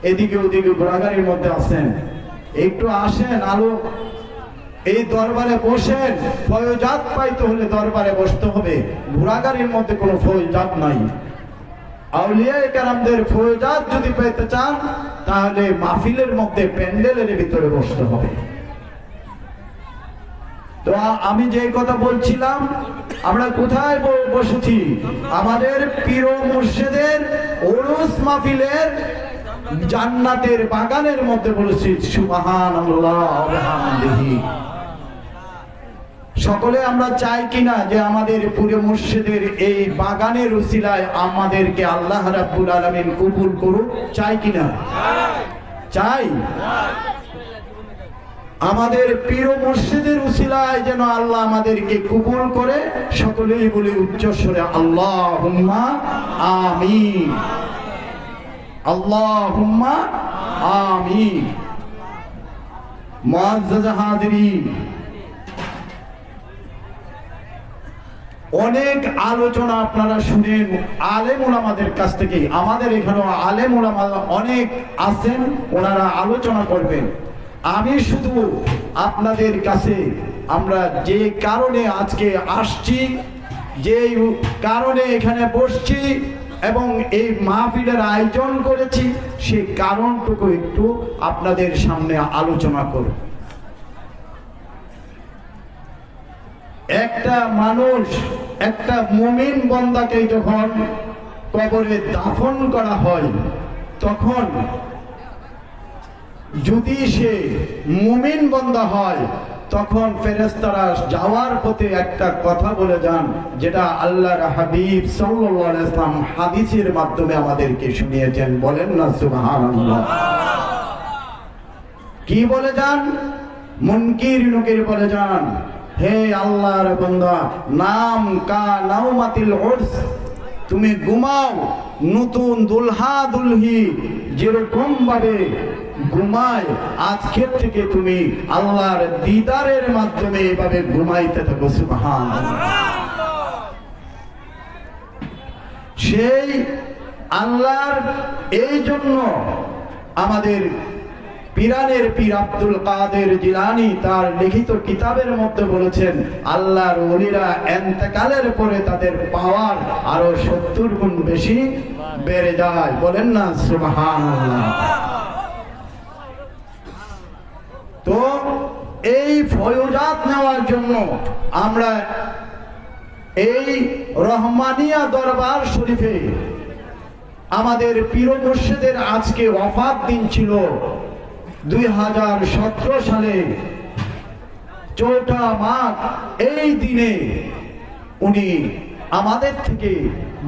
এদিকে ওদিকে ঘোরাঘুরির মধ্যে আছেন, একটু আসেন আলো এই দরবারে বসেন। ফয়জাত পাইতে হলে দরবারে বসতে হবে, ঘোরাঘুরির মধ্যে কোনো ফয়জাত নাই। আউলিয়ায়ে কেরামদের ফয়জাত যদি পেতে চান তাহলে মাহফিলের মধ্যে প্যান্ডেলের ভিতরে বসতে হবে। তো আমি যে কথা বলছিলাম, আমরা কোথায় বসেছি? আমাদের পীর মুর্শিদের উরুস মাহফিলের জান্নাতের বাগানের মধ্যে বলেছি সুবহানাল্লাহ ওয়া বিহামদিহি। সকলে আমরা চাই কিনা যে আমাদের পীর মুর্শিদের এই বাগানের উসিলায় আমাদেরকে আল্লাহ রাব্বুল আলামিন কবুল করুক? চাই কিনা? চাই। আমাদের পীর মুর্শিদের উসিলায় যেন আল্লাহ আমাদেরকে কবুল করে। সকলেই বলে উচ্চ স্বরে আল্লাহুম্মা আমিন, আল্লাহুম্মা আমিন। মুআজ্জাজ হাজিরিন, অনেক আলোচনা আপনারা শুনেন আলেম ওলামাদের কাছ থেকে। আমাদের এখানে আলেম ওলামা অনেক আছেন, ওনারা আলোচনা করবেন। আমি শুধু আপনাদের কাছে আমরা যে কারণে আজকে আসছি, যে কারণে এখানে বসছি এবং এই মাহফিলের আয়োজন করেছি, সেই কারণটুকু একটু আপনাদের সামনে আলোচনা করব। একটা মানুষ, একটা মুমিন বান্দাকে যখন কবরে দাফন করা হয়, তখন যদি সে মুমিন বান্দা হয়, তখন ফেরেশতারা যাওয়ার পথে একটা কথা বলে যান, যেটা আল্লাহর হাবিব সাল্লাল্লাহু আলাইহি ওয়াসাল্লাম হাদিসের মাধ্যমে আমাদেরকে শুনিয়েছেন। বলেন না সুবহানাল্লাহ। কি বলে যান? মুনকির নকির বলে যান, হে আল্লাহর বান্দা, নাম কা নাওমাতিল উরস, তুমি ঘুমাও নতুন দুলহা দুলহি যেরকম ভাবে ঘুমায়, আজকের থেকে তুমি আল্লাহর দিদারের মাধ্যমে এভাবে ঘুমাইতে থাকো। সুবহানাল্লাহ। সেই আল্লাহর এই জন্য আমাদের পীরানের পীর আব্দুল কাদের জিলানী তার লিখিত কিতাবের মধ্যে বলেছেন, আল্লাহর ওলিরা ইন্তেকালের পরে তাদের পাওয়ার আরো 70 গুণ বেশি বেড়ে যায়। বলেন না সুবহানাল্লাহ। তো এই ফয়জাত নেওয়ার জন্য আমরা এই রহমানিয়া দরবার শরীফে আমাদের পীর মুর্শিদের আজকে ওয়াফাত দিন ছিল 2017 সালে 4 মাঘ। এই দিনে উনি আমাদের থেকে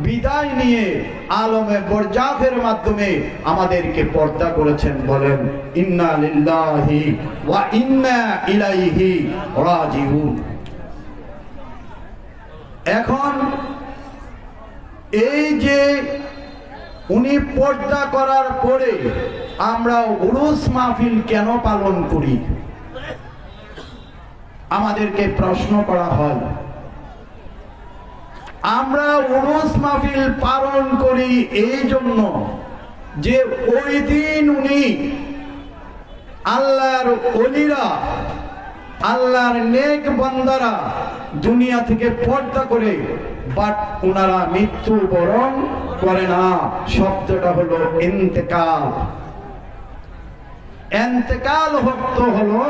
বিদায় নিয়ে আলমে বরজাফের মাধ্যমে আমাদেরকে পর্দা করেছেন। বলেন ইন্না লিল্লাহি ওয়া ইন্না ইলাইহি রাজিউন। এখন এই যে উনি পর্দা করার পরে আমরা উরুস মাহফিল কেন পালন করি? আমাদেরকে প্রশ্ন করা হয়। আমরা উরুস মাহফিল পালন করি এই জন্য যে ওই দিন উনি আল্লাহর ওলিরা, আল্লাহর নেক বান্দারা দুনিয়া থেকে পর্দা করে, বাট ওনারা মৃত্যুবরণ করে না। শব্দটা হলো ইন্তেকাল। ইন্তেকাল হলো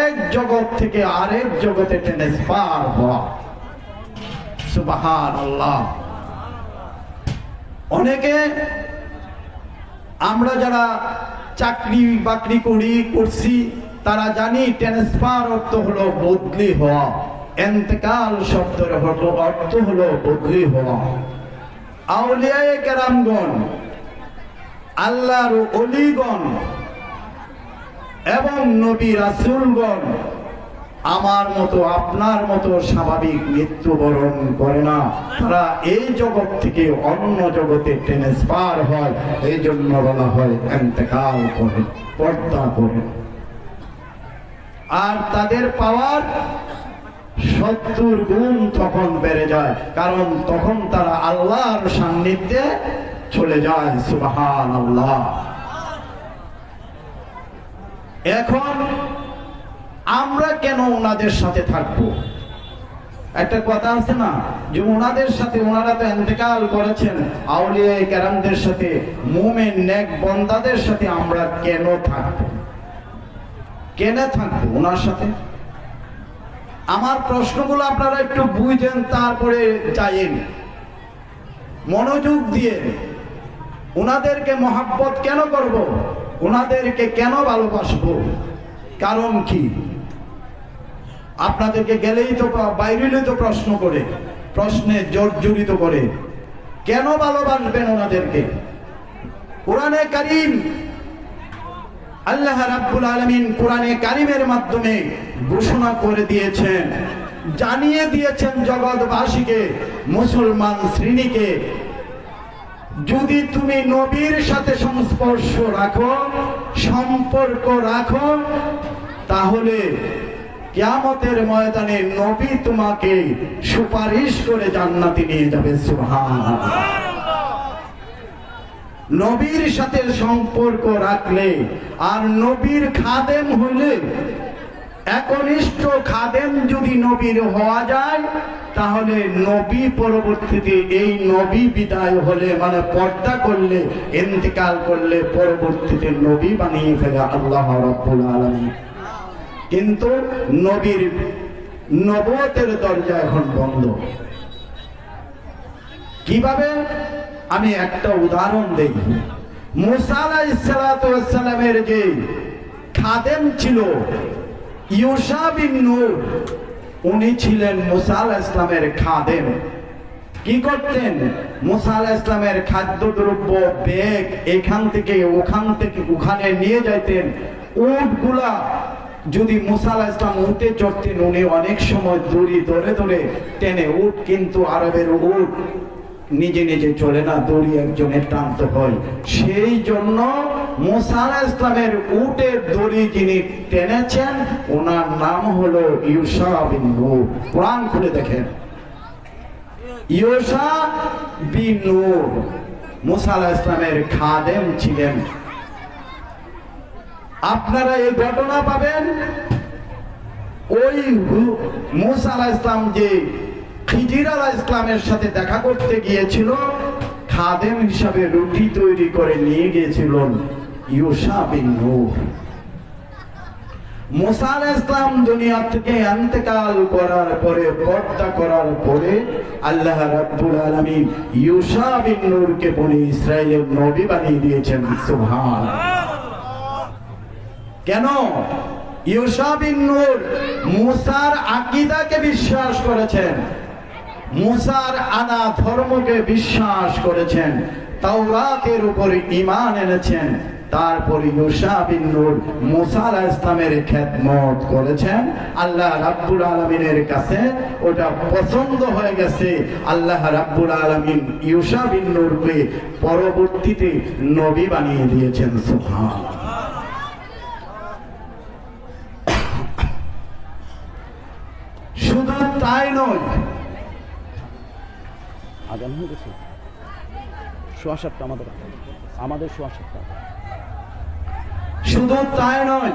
এক জগৎ থেকে আরেক জগতে ট্রান্সফার হওয়া। সুবহানাল্লাহ। অনেকে আমরা যারা চাকরি বাকরি করছি তারা জানি ট্রান্সফার অর্থ হলো বদলি হওয়া, ইন্তেকাল শব্দের অর্থ হলো বদলি হওয়া। আউলিয়ায়ে কেরামগণ, আল্লাহর ওলিগণ এবং নবী রাসূলগণ আমার মতো আপনার মতো স্বাভাবিক মৃত্যুবরণ করে না। তারা এই জগৎ থেকে অন্য জগতে ট্রান্সফার হয়, এই জন্য বলা হয় ইন্তেকাল করে, পর্দা করে। আর তাদের পাওয়ার 70 গুণ তখন বেড়ে যায়, কারণ তখন তারা আল্লাহর সান্নিধ্যে চলে যায়। সুবহানাল্লাহ। এখন আমরা কেন ওনাদের সাথে থাকবো? একটা কথা আছে না যে ওনাদের সাথে, ওনারা তো ইন্তেকাল করেছেন, আউলিয়া কেরামদের সাথে, মুমিন নেক বান্দাদের সাথে আমরা কেন থাকবো? কেন থাকবো ওনার সাথে? আমার প্রশ্নগুলো আপনারা একটু বুঝেন, তারপরে যাইয়েন, মনোযোগ দিয়ে। ওনাদেরকে মহাব্বত কেন করব? ওনাদেরকে কেন ভালোবাসবো? কারণ কি? আপনাদেরকে গেলেই তো, বাইরেই তো প্রশ্ন করে, প্রশ্নে জর্জরিত করে। কেন ভালোবাসবেন ওনাদেরকে? কোরআনে কারীম, আল্লাহ রাব্বুল আলামিন কোরআনে কারীমের মাধ্যমে ঘোষণা করে দিয়েছেন, জানিয়ে দিয়েছেন জগৎবাসীকে, মুসলমান শ্রেণীকে, যদি তুমি নবীর সাথে সংস্পর্শ রাখো, সম্পর্ক রাখো, তাহলে কিয়ামতের ময়দানে নবী তোমাকে সুপারিশ করে জান্নাতে নিয়ে যাবে। সুবহানাল্লাহ। নবীর সাথে সম্পর্ক রাখলে আর নবীর খাদেম হইলে, একনিষ্ঠ খাদেম যদি নবীর হওয়া যায়, তাহলে নবী পরবর্তীতে, এই নবী বিদায় হলে, মানে পর্দা করলে, ইন্তেকাল করলে, পরবর্তীতে নবী বানিয়ে ফেলে আল্লাহ রাব্বুল আলামিন। কিন্তু নবীর নবুয়তের দরজা এখন বন্ধ। কিভাবে? আমি একটা উদাহরণ দেই। মুসা আলাইহিস সালাতু ওয়াস সালামের যে খাদেম ছিল ইউশা বিন নূন, উনি ছিলেন মুসা আলাইহিস সালামের খাদেম। কি করতেন? মুসা আলাইহিস সালামের খাদ্যদ্রব্য ব্যাগ এখান থেকে ওখান থেকে ওখানে নিয়ে যাইতেন। উটগুলা যদি মুসা আলাইহিস সালাম উটে চড়তেন, উনি অনেক সময় দড়ি ধরে ধরে টেনে, উট কিন্তু আরবের উট নিজে নিজে চলে না, দড়ি একজনের টানতে হয়। সেই জন্য মুসা আলাইহিস সালামের উটের দড়ি যিনি টেনেছেন, ওনার নাম হলো ইউশা বিন নূন। কোরআন খুলে দেখেন, ইউশা বিন নূন মুসা আলাইহিস সালামের খাদেম ছিলেন। আপনারা এই ঘটনা পাবেন, ওই মুসা আলাইহিস সালাম যে খিজির আলাইহিস সালামের সাথে দেখা করতে গিয়েছিল, খাদেম হিসাবে রুটি তৈরি করে নিয়ে গিয়েছিলেন ইউশা বিন নূন। মুসা আলাইহিস সালাম দুনিয়া থেকে ইন্তেকাল করার পরে, পর্দা করার পরে, আল্লাহ রাব্বুল আলামিন ইউশা বিন নূনকে বনি ইসরাইলের নবী বানিয়ে দিয়েছেন। সুবহানাল্লাহ। কেন? ইউশা বিন নূন মুসার আকীদাকে বিশ্বাস করেছেন, মুসার আনা ধর্মকে বিশ্বাস করেছেন, তাওরাতের উপরে ঈমান এনেছেন। তারপর ইউশা বিন নূন মুসা আলাইহিস সালামের খেদমত করেছেন। আল্লাহ রাব্বুল আলামিনের কাছে ওটা পছন্দ হয়ে গেছে। আল্লাহ রাব্বুল আলামিন ইউশা বিন নূনকে পরবর্তীতে নবী বানিয়ে দিয়েছেন। সুবহানাল্লাহ। শুধু তাই নয়, আজান হয়ে গেছে, সোয়া সাতটা, আমাদের সোয়া সাতটা। শুধু তাই নয়,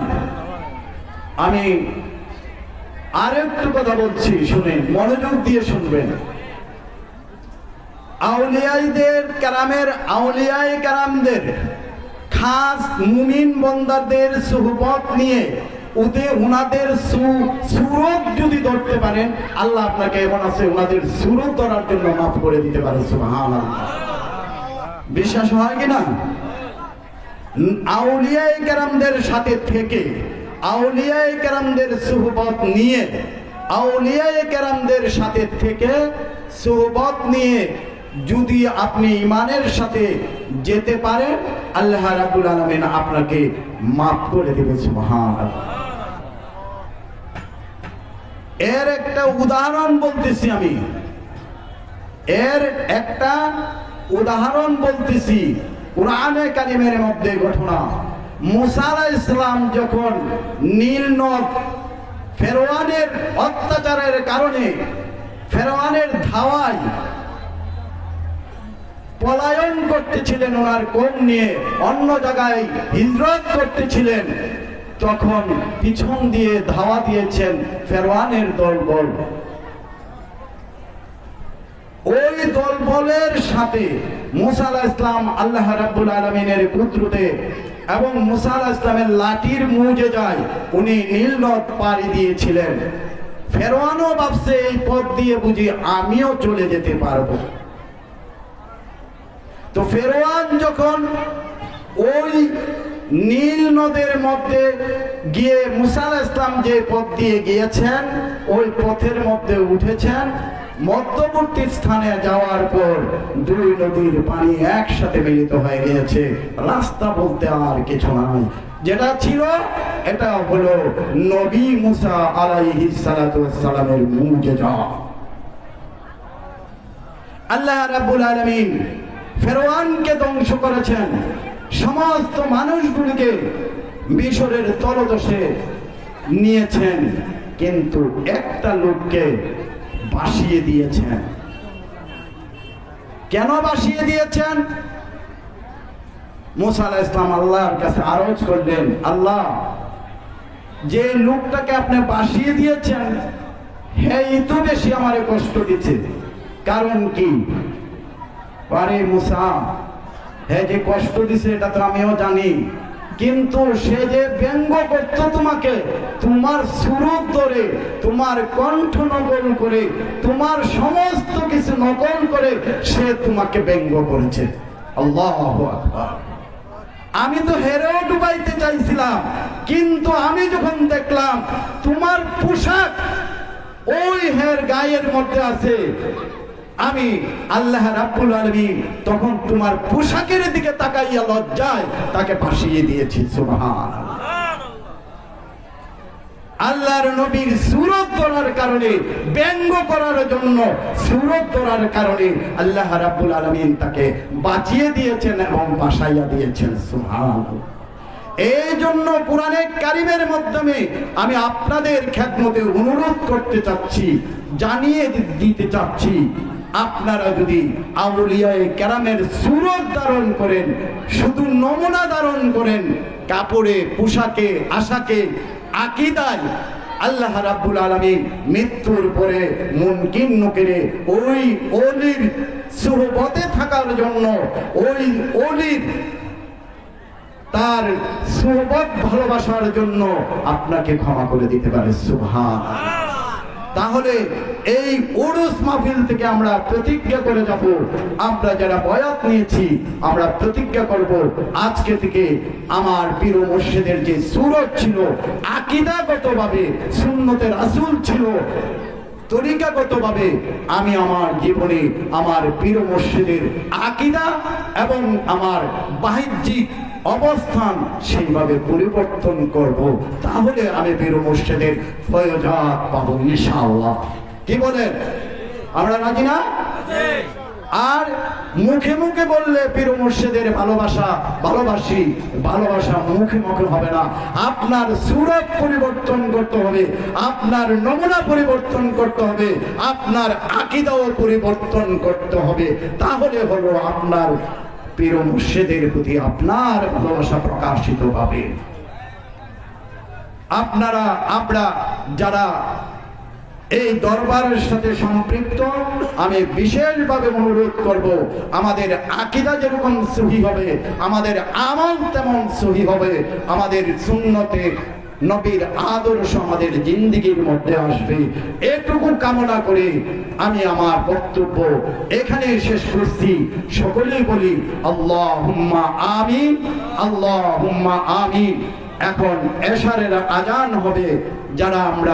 আমি আরেকটু কথা বলছি, শুনেন, মনোযোগ দিয়ে শুনবেন। আউলিয়াদের কেরামের, আউলিয়ায়ে কেরামদের খাস মুমিন বান্দাদের সুহবত নিয়ে উনাদের সুরত যদি ধরতে পারেন, আল্লাহ আপনাকে এমন আছে উনাদের সুরত ধরার জন্য মাফ করে দিতে পারে। সুবহানাল্লাহ। বিশ্বাস হয় কিনা? আউলিয়ায়ে কেরামদের সাথে থেকে, আউলিয়ায়ে কেরামদের সুহবত নিয়ে, আউলিয়ায়ে কেরামদের সাথে থেকে সুহবত নিয়ে যদি আপনি ঈমানের সাথে যেতে পারেন, আল্লাহ রাব্বুল আলামিন আপনাকে মাফ করে দিবেন। সুবহানাল্লাহ। এর একটা উদাহরণ বলতেছি আমি, এর একটা উদাহরণ বলতেছি কোরআনে কারিমের মধ্যে ঘটনা। মুসা আলাইহিস সালাম যখন নীল নদ ফেরআউনের অত্যাচারের কারণে, ফেরআউনের ধাওয়ায় পলায়ন করতেছিলেন, ওনার কওম নিয়ে অন্য জায়গায় হিজরত করতেছিলেন, তখন পিছন দিয়ে ধাওয়া দিয়েছেন ফেরআউনের দলবল। ওই দলবলের সাথে মুসা আলাইহিস সালাম আল্লাহ রাব্বুল আলামিনের কুদরতে এবং মুসা আলাইহিস সালামের লাঠির মুজিজায় উনি নীল নদ পাড়ি দিয়েছিলেন। ফেরআউনও ভাবছে এই পথ দিয়ে বুঝি আমিও চলে যেতে পারবো। তো ফেরআউন যখন ওই নীল নদের মধ্যে গিয়ে মুসা আলাইহিস সালাম যে পথ দিয়ে গিয়েছেন ওই পথের মধ্যে উঠেছেন, মধ্যবর্তী স্থানে যাওয়ার পর দুই নদীর পানি একসাথে মিলিত হয়ে গিয়েছে, রাস্তা বলতে আর কিছু নাই। যেটা ছিল এটা হলো নবী মুসা আলাইহিস সালাতু ওয়াস সালামের মুজিজা। আল্লাহ রাব্বুল আলামিন ফেরআউনকে ধ্বংস করেছেন, সমস্ত মানুষগুলোকে মিশরের তলদেশে নিয়েছেন, কিন্তু একটা লোককে বাসিয়ে দিয়েছেন। কেন বাসিয়ে দিয়েছেন? মুসা আলাইহিস সালাম আল্লাহর কাছে আরজ করলেন, আল্লাহ, যে লোকটাকে আপনি বাসিয়ে দিয়েছেন এই তো বেশি আমারে কষ্ট দিচ্ছে। কারণ কি? আরে মুসা, হ্যাঁ যে কষ্ট দিছে এটা তো আমিও জানি, কিন্তু সে যে ব্যঙ্গ করত তোমাকে, তোমার সুরত ধরে, তোমার কণ্ঠ নকল করে, তোমার সমস্ত কিছু নকল করে সে তোমাকে ব্যঙ্গ করেছে। আল্লাহু আকবার। আমি তো হেরেও ডুবাইতে চাইছিলাম, কিন্তু আমি যখন দেখলাম তোমার পোশাক ওই হের গায়ের মধ্যে আছে, আমি আল্লাহ রাব্বুল আলামিন তখন তোমার পোশাকের দিকে তাকাইয়া লজ্জায় তাকে ফাঁসিয়ে দিয়েছি। সুবহানাল্লাহ। আল্লাহর নবীর সুরত ধরার কারণে, ব্যঙ্গ করার জন্য সুরত ধরার কারণে আল্লাহ রাব্বুল আলামিন তাকে বাঁচিয়ে দিয়েছেন এবং বাঁচাইয়া দিয়েছেন। সুবহানাল্লাহ। এই জন্য কোরআনে কারিমের মাধ্যমে আমি আপনাদের খেদমতে অনুরোধ করতে চাচ্ছি, জানিয়ে দিতে চাচ্ছি, আপনারা যদি আউলিয়ায়ে কেরামের সুরত ধারণ করেন, শুধু নমুনা ধারণ করেন, কাপড়ে, পোশাকে, আশাকে, আকীদায়, আল্লাহ রাব্বুল আলামিন মৃত্যুর পরে মুনকিন নকিরে ওই ওলির সুহবতে থাকার জন্য, ওই ওলির তার সুহবত ভালোবাসার জন্য আপনাকে ক্ষমা করে দিতে পারে। সুবহানাল্লাহ। তাহলে এই উরুস মাহফিল থেকে আমরা প্রতিজ্ঞা করে যাব, আমরা যারা বয়াত নিয়েছি আমরা প্রতিজ্ঞা করব, আজকে থেকে আমার পীর মুর্শিদের যে সুরত ছিল, আকীদাগতভাবে সুন্নতে রাসূল ছিল, তরিকাগতভাবে আমি আমার জীবনে আমার পীর মুর্শিদের আকীদা এবং আমার বাহ্যিক অবস্থান সেইভাবে পরিবর্তন করব, তাহলে আমি পীর মুর্শিদের ফয়জাত পাবো ইনশাআল্লাহ। কি বলেন? আমরা রাজি না? আর মুখে মুখে বললে পীর মুর্শিদের ভালোবাসা ভালোবাসি, ভালোবাসা মুখে মুখে হবে না, আপনার সুরত পরিবর্তন করতে হবে, আপনার নমুনা পরিবর্তন করতে হবে, আপনার আকীদাও পরিবর্তন করতে হবে, তাহলে হলো আপনার পীর মুর্শিদের প্রতি আপনার ভালোবাসা প্রকাশিত পাবে। আপনারা, আমরা যারা এই দরবারের সাথে সম্পৃক্ত, আমি বিশেষভাবে অনুরোধ করব, আমাদের আকীদা যেরকম সহি হবে, আমাদের আমল তেমন সহি হবে, আমাদের সুন্নতে নবীর আদর্শ আমাদের জিন্দেগির মধ্যে আসবে, এটুকু কামনা করে আমি আমার বক্তব্য এখানে শেষ করছি। সকলেই বলি আল্লাহুম্মা আমিন, আল্লাহুম্মা আমিন। এখন এশারের আজান হবে, যারা আমরা